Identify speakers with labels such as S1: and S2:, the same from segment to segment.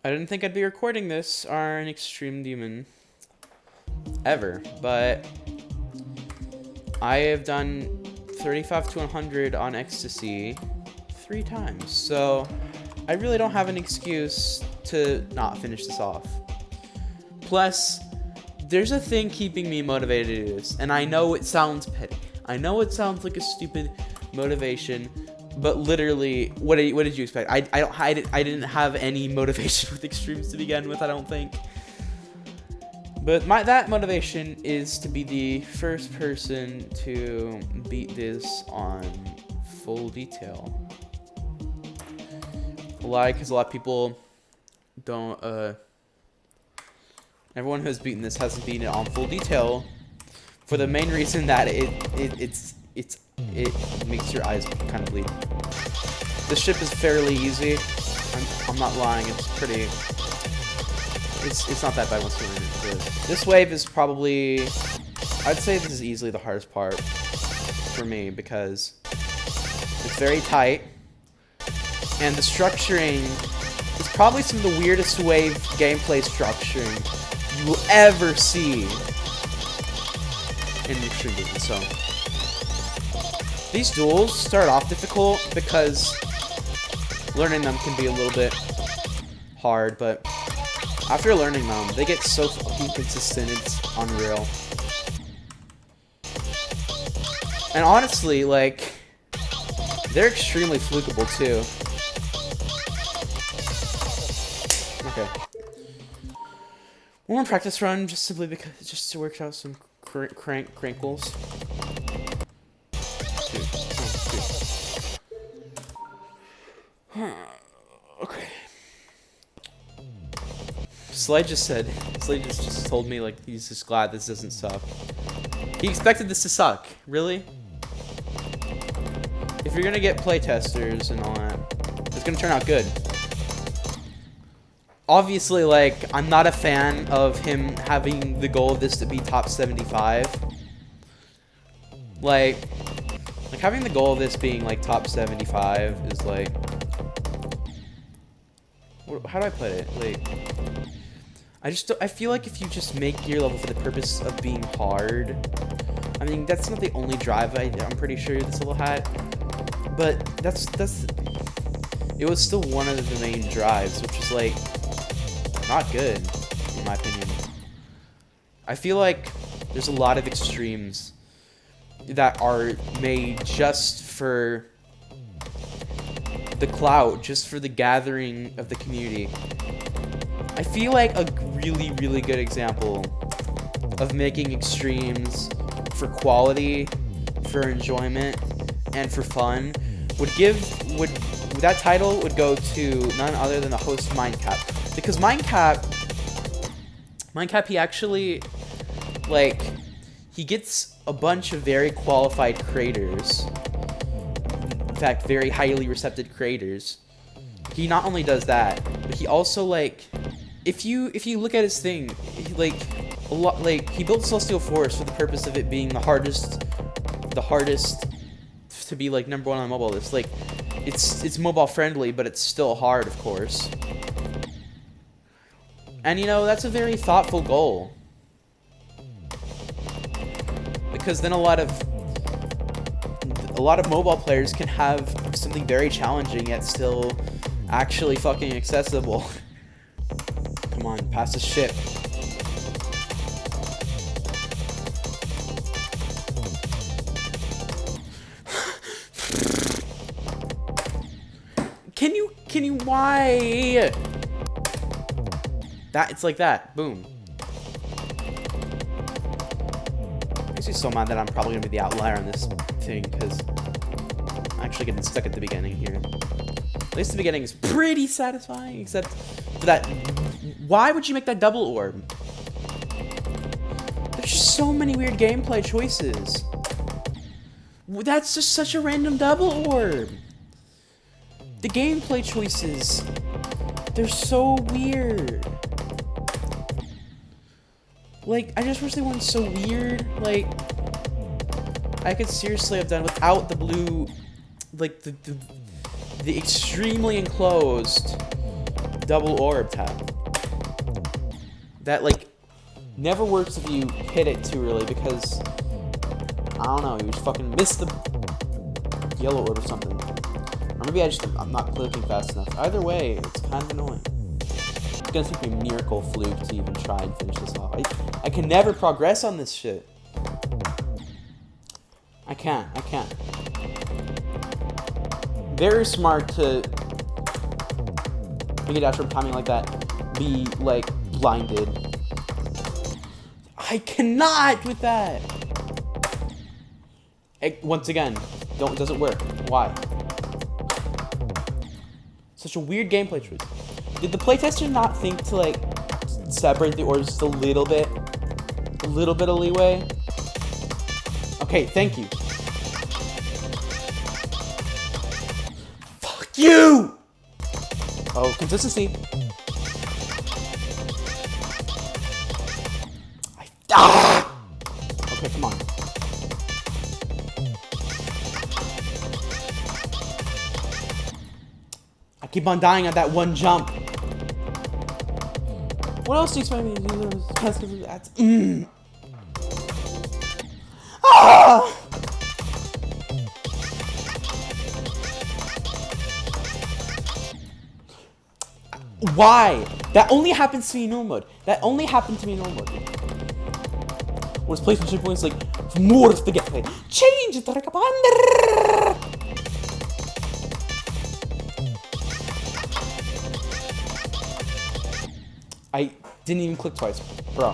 S1: I didn't think I'd be recording this on an extreme demon ever, but I have done 35 to 100 on ecstasy 3 times, so I really don't have an excuse to not finish this off. Plus, there's a thing keeping me motivated to do this, and I know it sounds petty. I know it sounds like a stupid motivation, but literally, what did you expect? I didn't have any motivation with extremes to begin with, I don't think. But that motivation is to be the first person to beat this on full detail. Because a lot of people don't. Everyone who's beaten this hasn't beaten it on full detail, for the main reason that it makes your eyes kind of bleed. This ship is fairly easy. I'm not lying. It's pretty. It's not that bad once you learn it. This wave is probably. I'd say this is easily the hardest part for me because it's very tight, and the structuring is probably some of the weirdest wave gameplay structuring you will ever see in extreme gaming. So these duels start off difficult because learning them can be a little bit hard, but after learning them, they get so fucking consistent, it's unreal. And honestly, like, they're extremely flukable too. Okay. One more practice run, just simply because, just to work out some crinkles. Okay. Slade just told me, like, he's just glad this doesn't suck. He expected this to suck. Really? If you're gonna get playtesters and all that, it's gonna turn out good. Obviously, like, I'm not a fan of him having the goal of this to be top 75. Like having the goal of this being, like, top 75 is, like... How do I put it? Like... I feel like if you just make your level for the purpose of being hard... I mean, that's not the only drive I'm pretty sure this level had. But that's... It was still one of the main drives, which is, like... not good, in my opinion. I feel like there's a lot of extremes that are made just for the clout, just for the gathering of the community. I feel like a really, really good example of making extremes for quality, for enjoyment, and for fun would that title would go to none other than the host Mindcap. Because Mindcap, he actually, like, he gets a bunch of very qualified creators. In fact, very highly receptive creators. He not only does that, but he also, like, if you look at his thing, he built Celestial Force for the purpose of it being the hardest to be, like, #1 on the mobile list. Like, it's mobile friendly, but it's still hard, of course. And, you know, that's a very thoughtful goal. Because then a lot of mobile players can have something very challenging yet still actually fucking accessible. Come on, pass the ship. Can you, why? It's like that. Boom. Makes me so mad that I'm probably gonna be the outlier on this thing, because I'm actually getting stuck at the beginning here. At least the beginning is pretty satisfying, except for that. Why would you make that double orb? There's just so many weird gameplay choices. That's just such a random double orb. The gameplay choices, they're so weird. Like, I just wish they weren't so weird. Like, I could seriously have done without the blue, like, the extremely enclosed double orb tap. That, like, never works if you hit it too early because, I don't know, you just fucking miss the yellow orb or something. Or maybe I'm not clicking fast enough. Either way, it's kind of annoying. It's gonna take me a miracle fluke to even try and finish this off. I can never progress on this shit. I can't. Very smart to make a dash from timing like that. Be, like, blinded. I cannot with that! Once again, doesn't work. Why? Such a weird gameplay choice. Did the playtester not think to, like, separate the orbs just a little bit? A little bit of leeway? Okay, thank you. Fuck you! Oh, consistency. Okay, come on. I keep on dying at that one jump. What else do you expect me to do? That's Ah! Why? That only happens to me in normal mode. Whereas PlayStation points like more to get play. Change it. I didn't even click twice, bro.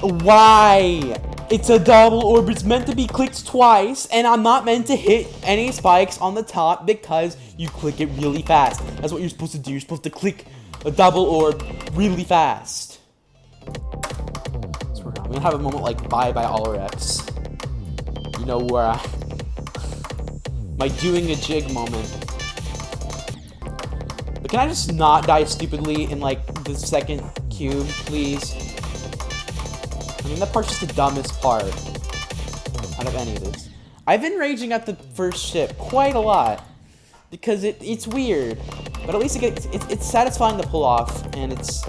S1: Why? It's a double orb. It's meant to be clicked twice, and I'm not meant to hit any spikes on the top because you click it really fast. That's what you're supposed to do. You're supposed to click a double orb really fast. So I'm gonna have a moment like bye Allrex. You know where my doing a jig moment. But can I just not die stupidly in like the second cube, please? I mean, that part's just the dumbest part out of any of this. I've been raging at the first ship quite a lot because it's weird, but at least it's satisfying to pull off, and it's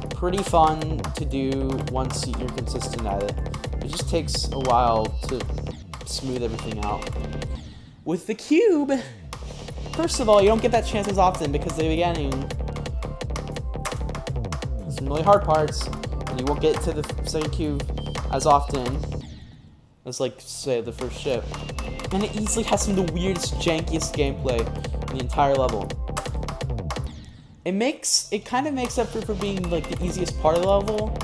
S1: pretty fun to do once you're consistent at it. It just takes a while to smooth everything out. With the cube, first of all, you don't get that chance as often because at the beginning, there's some really hard parts. You won't get to the second cube as often as, like, say, the first ship. And it easily has some of the weirdest, jankiest gameplay in the entire level. It kind of makes up for being, like, the easiest part of the level.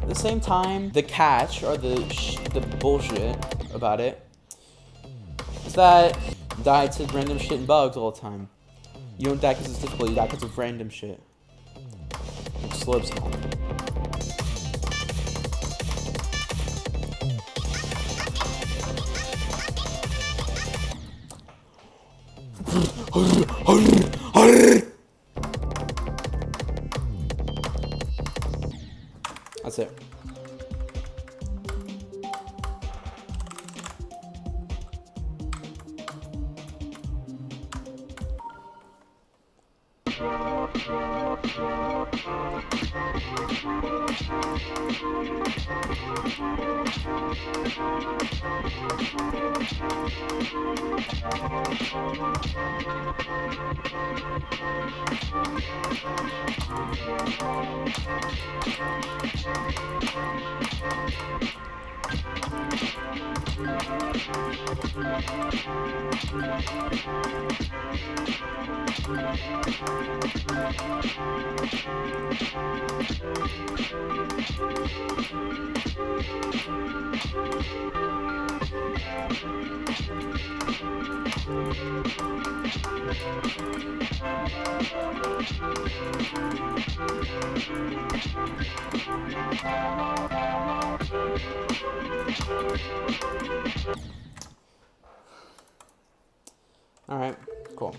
S1: At the same time, the catch, or the bullshit about it, is that you die to random shit and bugs all the time. You don't die because it's difficult, you die because of random shit. Like slopes and all. That's it. All right, cool.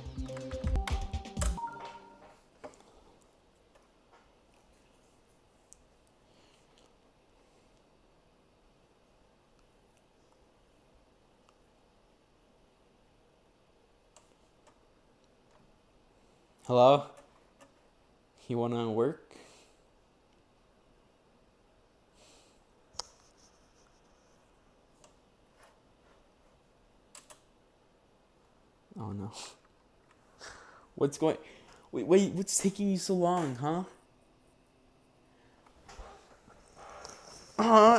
S1: Hello? You wanna work? Oh no. What's going... Wait, what's taking you so long, huh?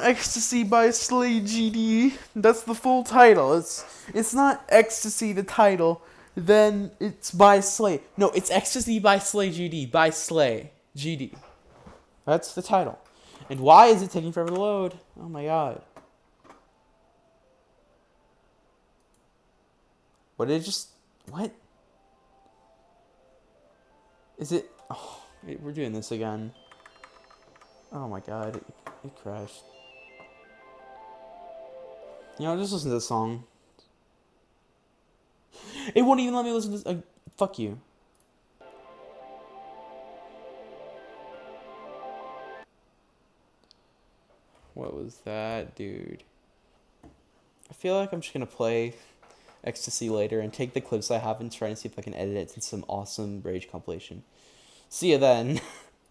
S1: Ecstasy by Slay GD. That's the full title. It's not Ecstasy the title, then it's by Slay. No, it's Ecstasy by Slay GD. By Slay GD. That's the title. And why is it taking forever to load? Oh my god. What did it just... What? Is it... Oh, we're doing this again. Oh my god. It crashed. You know, just listen to the song. It won't even let me listen to this. Fuck you. What was that, dude? I feel like I'm just gonna play Ecstasy later and take the clips I have and try and see if I can edit it into some awesome Rage compilation. See ya then.